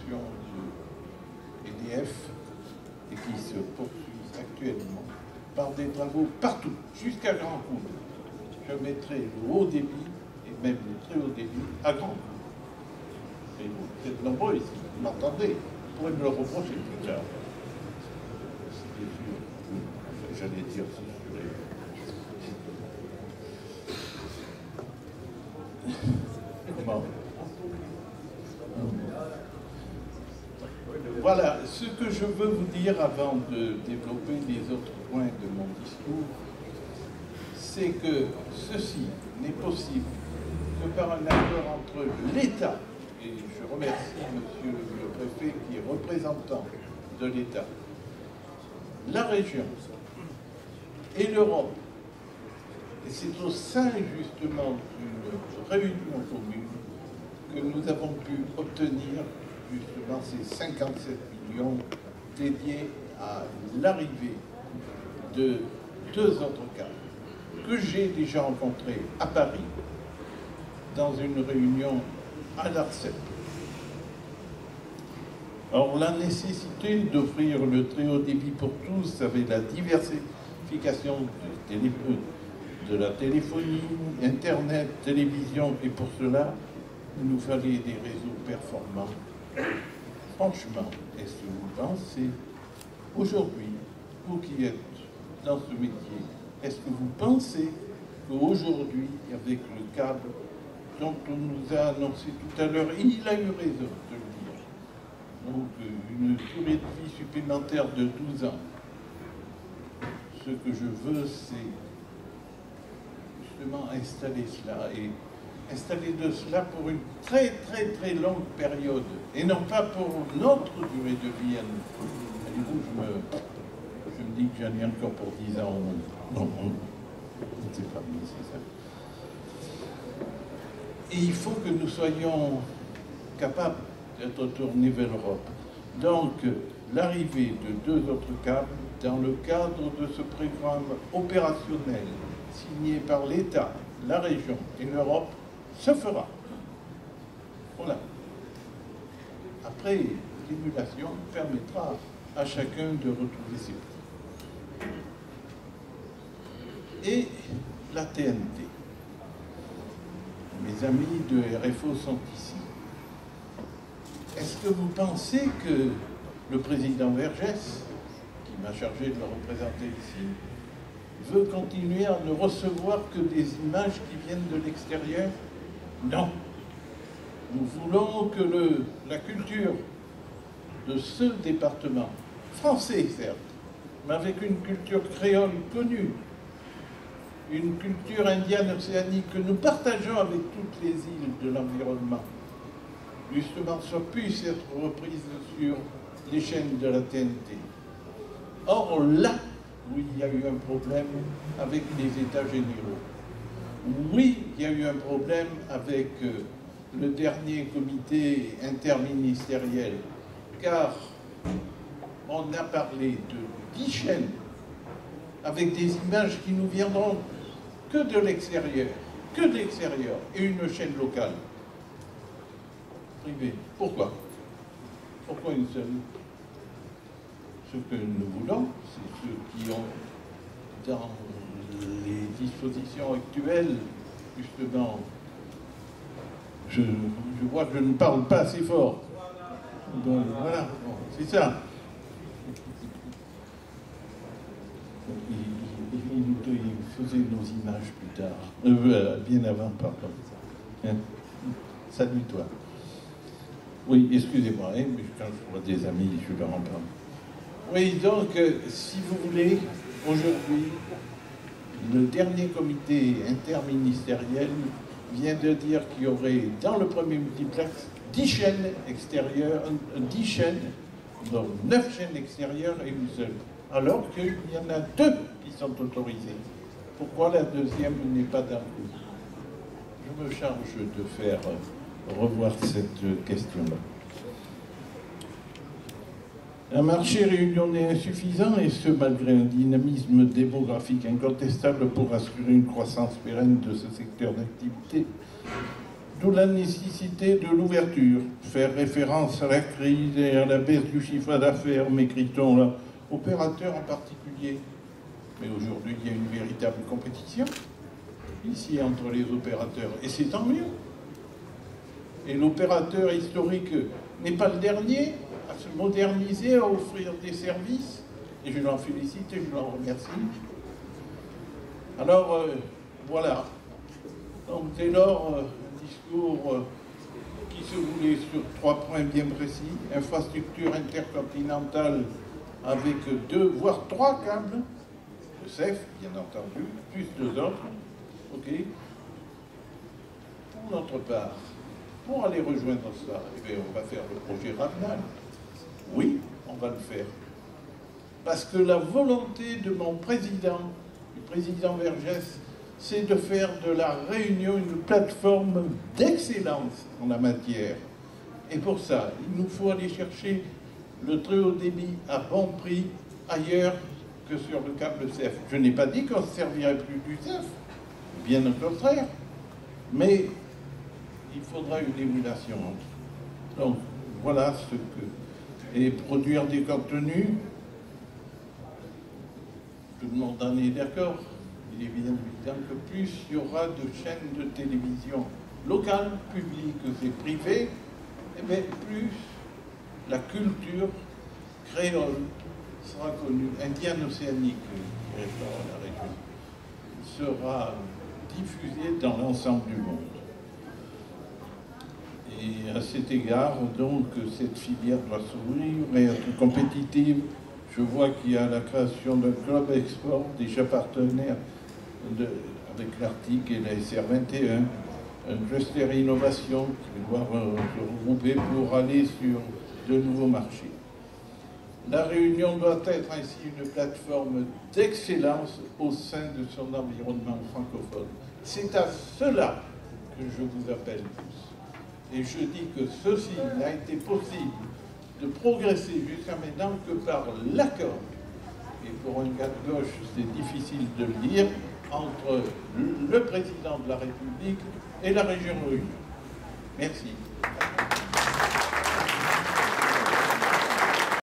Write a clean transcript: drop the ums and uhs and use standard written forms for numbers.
l'exploitation de EDF et qui se poursuit actuellement par des travaux partout, jusqu'à Grand Coude. Je mettrai le haut débit et même le très haut débit à Grand Coude. Et vous êtes nombreux ici, vous m'entendez, vous pourrez me le reprocher plus tard. J'allais dire comment? Voilà, ce que je veux vous dire avant de développer les autres points de mon discours, c'est que ceci n'est possible que par un accord entre l'État, et je remercie Monsieur le Préfet qui est représentant de l'État, la région et l'Europe. Et c'est au sein justement d'une réunion commune que nous avons pu obtenir justement ces 57 millions dédiés à l'arrivée de deux autres cas que j'ai déjà rencontrés à Paris dans une réunion à l'ARCEP. Or, la nécessité d'offrir le très haut débit pour tous avec la diversification de la téléphonie, Internet, télévision, et pour cela, il nous fallait des réseaux performants. Franchement, est-ce que vous pensez, aujourd'hui, vous qui êtes dans ce métier, est-ce que vous pensez qu'aujourd'hui, avec le câble dont on nous a annoncé tout à l'heure, il a eu raison de le dire, donc une durée de vie supplémentaire de 12 ans, ce que je veux, c'est justement installer cela, et installer de cela pour une très longue période, et non pas pour notre durée de vie à nous. Et du coup, je me dis que j'en ai encore pour 10 ans. Non, c'est pas nécessaire. Et il faut que nous soyons capables d'être tournés vers l'Europe. Donc, l'arrivée de deux autres câbles dans le cadre de ce programme opérationnel signé par l'État, la région et l'Europe se fera. Voilà. Après, l'émulation permettra à chacun de retrouver ses points. Et la TNT. Mes amis de RFO sont ici. Est-ce que vous pensez que le président Vergès, qui m'a chargé de le représenter ici, veut continuer à ne recevoir que des images qui viennent de l'extérieur? Non. Nous voulons que la culture de ce département, français certes, mais avec une culture créole connue, une culture indienne océanique que nous partageons avec toutes les îles de l'environnement, justement, puisse être reprise sur les chaînes de la TNT. Or, là où il y a eu un problème avec les États généraux, oui, il y a eu un problème avec le dernier comité interministériel, car on a parlé de 10 chaînes avec des images qui nous viendront que de l'extérieur, et une chaîne locale, privée. Pourquoi? Pourquoi une seule? Ce que nous voulons, c'est ceux qui ont, dans les dispositions actuelles, justement, je vois que je ne parle pas assez fort. Donc voilà, bon, c'est ça. Il faisait nos images plus tard, bien avant, pardon. Hein? Salut toi. Oui, excusez-moi, hein, mais quand je vois des amis, je leur en parle. Oui, donc, si vous voulez, aujourd'hui, le dernier comité interministériel vient de dire qu'il y aurait dans le premier multiplex 10 chaînes extérieures, 10 chaînes, donc 9 chaînes extérieures et une seule. Alors qu'il y en a 2 qui sont autorisées. Pourquoi la deuxième n'est pas d'un coup? Je me charge de faire revoir cette question-là. Un marché réunionnais insuffisant, et ce malgré un dynamisme démographique incontestable pour assurer une croissance pérenne de ce secteur d'activité. D'où la nécessité de l'ouverture. Faire référence à la crise et à la baisse du chiffre d'affaires, m'écrit-on là, opérateurs en particulier. Mais aujourd'hui, il y a une véritable compétition ici entre les opérateurs, et c'est tant mieux. Et l'opérateur historique n'est pas le dernier à se moderniser, à offrir des services, et je l'en félicite et je l'en remercie. Alors, voilà. Donc, dès lors, un discours qui se voulait sur 3 points bien précis. Infrastructure intercontinentale avec 2, voire 3 câbles, le CEF, bien entendu, plus 2 autres. OK. Pour notre part, pour aller rejoindre ça, eh bien, on va faire le projet Ravenal. Oui, on va le faire. Parce que la volonté de mon président, du président Vergès, c'est de faire de la Réunion une plateforme d'excellence en la matière. Et pour ça, il nous faut aller chercher le très haut débit à bon prix ailleurs que sur le câble CEF. Je n'ai pas dit qu'on ne se servirait plus du CEF, bien au contraire. Mais il faudra une émulation. Donc, voilà ce que... Et produire des contenus, tout le monde en est d'accord. Il est évident que plus il y aura de chaînes de télévision locales, publiques et privées, et bien plus la culture créole sera connue, indienne-océanique, dans la région, sera diffusée dans l'ensemble du monde. Et à cet égard, donc, cette filière doit s'ouvrir et être compétitive. Je vois qu'il y a la création d'un club export déjà partenaire avec l'Arctique et la SR21, un cluster innovation qui doit se regrouper pour aller sur de nouveaux marchés. La Réunion doit être ainsi une plateforme d'excellence au sein de son environnement francophone. C'est à cela que je vous appelle tous. Et je dis que ceci n'a été possible de progresser jusqu'à maintenant que par l'accord, et pour un gars de gauche c'est difficile de le dire, entre le président de la République et la région Réunion. Merci.